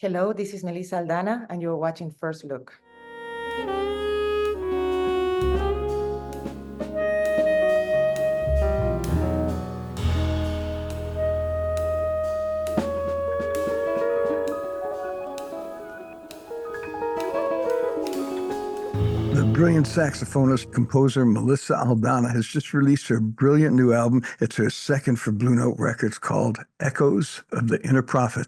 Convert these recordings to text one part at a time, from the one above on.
Hello, this is Melissa Aldana, and you're watching First Look. The brilliant saxophonist, composer Melissa Aldana has just released her brilliant new album. It's her second for Blue Note Records, called Echoes of the Inner Prophet.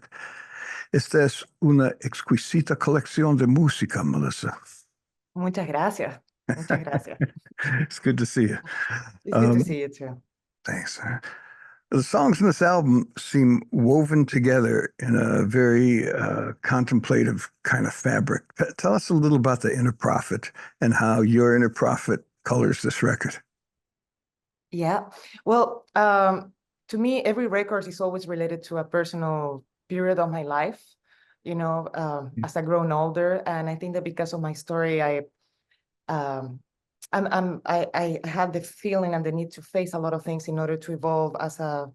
Esta es una exquisita colección de música, Melissa. Muchas gracias. Muchas gracias. It's good to see you. It's good to see you too. Thanks. The songs in this album seem woven together in a very contemplative kind of fabric. Tell us a little about the Inner Prophet and how your Inner Prophet colors this record. Yeah. Well, to me, every record is always related to a personal period of my life, as I grown older. And I think that because of my story, I have the feeling and the need to face a lot of things in order to evolve as a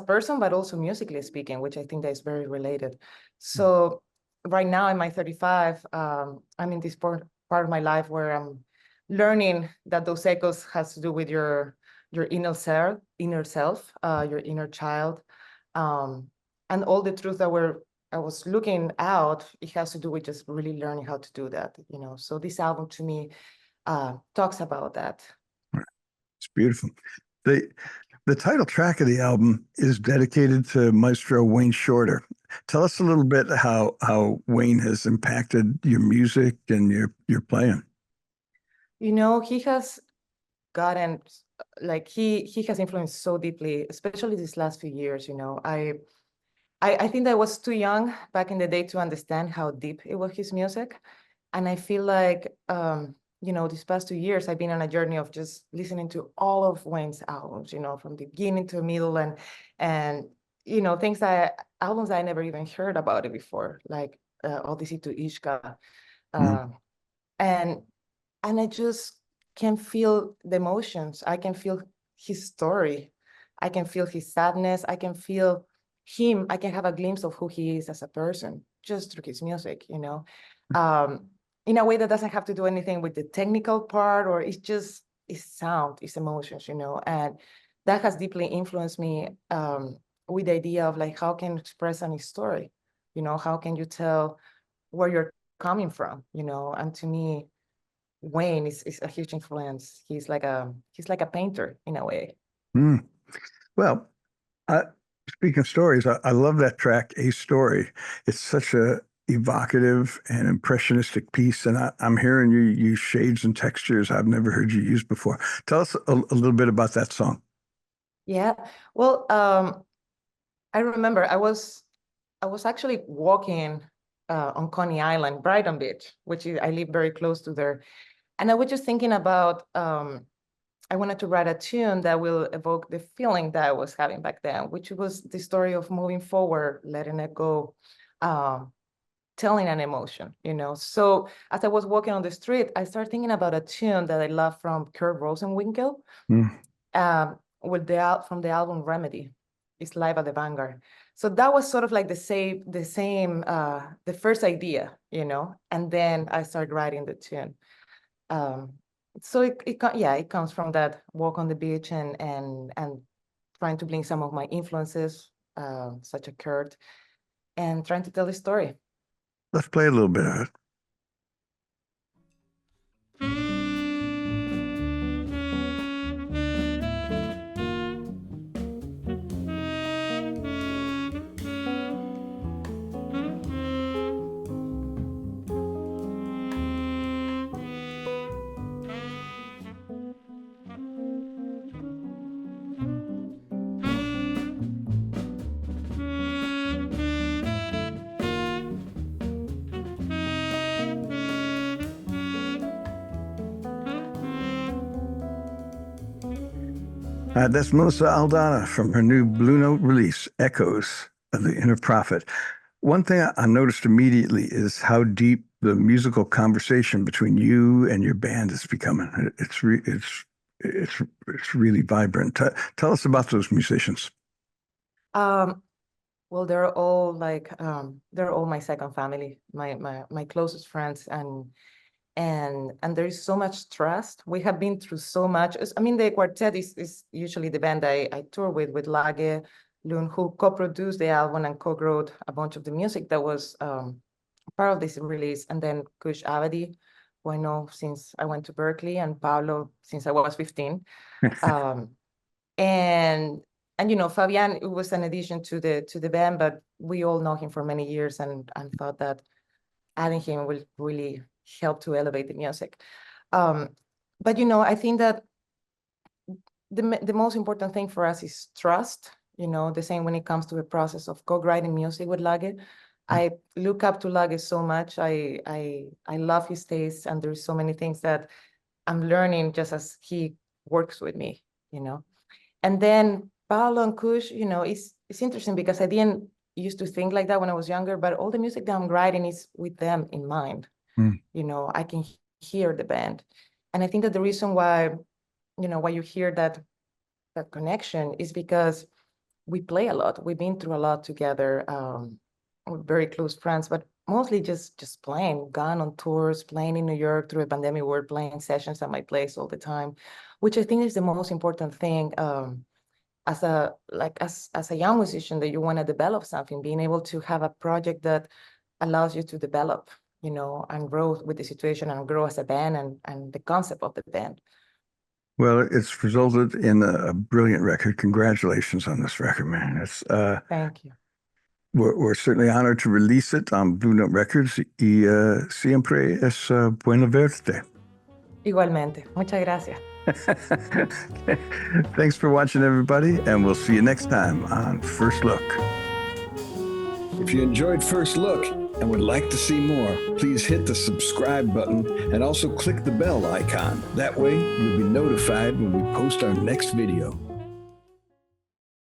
person, but also musically speaking, which I think that is very related. So right now in my 35, I'm in this part of my life where I'm learning that those echoes has to do with your inner self, your inner child, and all the truth that I was looking out. It has to do with just really learning how to do that. So this album to me talks about that. It's beautiful. The title track of the album is dedicated to Maestro Wayne Shorter. Tell us a little bit how Wayne has impacted your music and your playing. He has gotten, he has influenced so deeply, especially these last few years. I think that I was too young back in the day to understand how deep it was, his music. And I feel like, these past 2 years, I've been on a journey of just listening to all of Wayne's albums, from the beginning to middle, and albums I never even heard about it before, like Odyssey to Ishka. And I just can feel the emotions. I can feel his story. I can feel his sadness. I can feel him. I can have a glimpse of who he is as a person just through his music, in a way that doesn't have to do anything with the technical part, or it's sound, it's emotions, and that has deeply influenced me with the idea of how can you express any story, how can you tell where you're coming from, and to me, Wayne is a huge influence. He's like a painter in a way. Well, speaking of stories, I love that track, A Story. It's such a evocative and impressionistic piece, and I'm hearing you use shades and textures I've never heard you use before. Tell us a little bit about that song. Yeah, well, I remember I was actually walking on Coney Island, Brighton Beach, which I live very close to there, and I was just thinking about I wanted to write a tune that will evoke the feeling that I was having back then, which was the story of moving forward, letting it go, telling an emotion, So as I was walking on the street, I started thinking about a tune that I love from Kurt Rosenwinkel, from the album Remedy. It's Live at the Vanguard. So that was sort of like the first idea, and then I started writing the tune. So it comes from that walk on the beach and trying to bring some of my influences, such as Kurt, and trying to tell the story. Let's play a little bit of it. That's Melissa Aldana from her new Blue Note release, Echoes of the Inner Prophet. One thing I noticed immediately is how deep the musical conversation between you and your band is becoming. It's really vibrant. Tell us about those musicians. Well, they're all like they're all my second family, my closest friends, and there is so much trust. We have been through so much. I mean, the quartet is usually the band I tour with Lage Lund, who co-produced the album and co-wrote a bunch of the music that was part of this release, and then Kush Avadi, who I know since I went to Berkeley, and Pablo since I was 15. Um, and you know, Fabian, it was an addition to the band, but we all know him for many years, and thought that adding him will really help to elevate the music. But you know, I think that the most important thing for us is trust. You know, the same when it comes to the process of co-writing music with Lage. I look up to Lage so much. I love his taste, and there's so many things that I'm learning just as he works with me, you know. And then Paolo and Kush, you know, it's interesting because I didn't used to think like that when I was younger, but all the music that I'm writing is with them in mind. Mm. You know, I can hear the band. And I think that the reason why, you know, why you hear that connection is because we play a lot. We've been through a lot together. We're very close friends, but mostly just playing, gone on tours, playing in New York through a pandemic. We're playing sessions at my place all the time, which I think is the most important thing. As a young musician, that you want to develop something, being able to have a project that allows you to develop, you know, and grow with the situation and grow as a band and the concept of the band. Well, it's resulted in a brilliant record. Congratulations on this record, man. It's Thank you. we're certainly honored to release it on Blue Note Records. Y siempre es buena verte. Igualmente. Muchas gracias. Thanks for watching, everybody, and we'll see you next time on First Look. If you enjoyed First Look and would like to see more, please hit the subscribe button and also click the bell icon. That way, you'll be notified when we post our next video.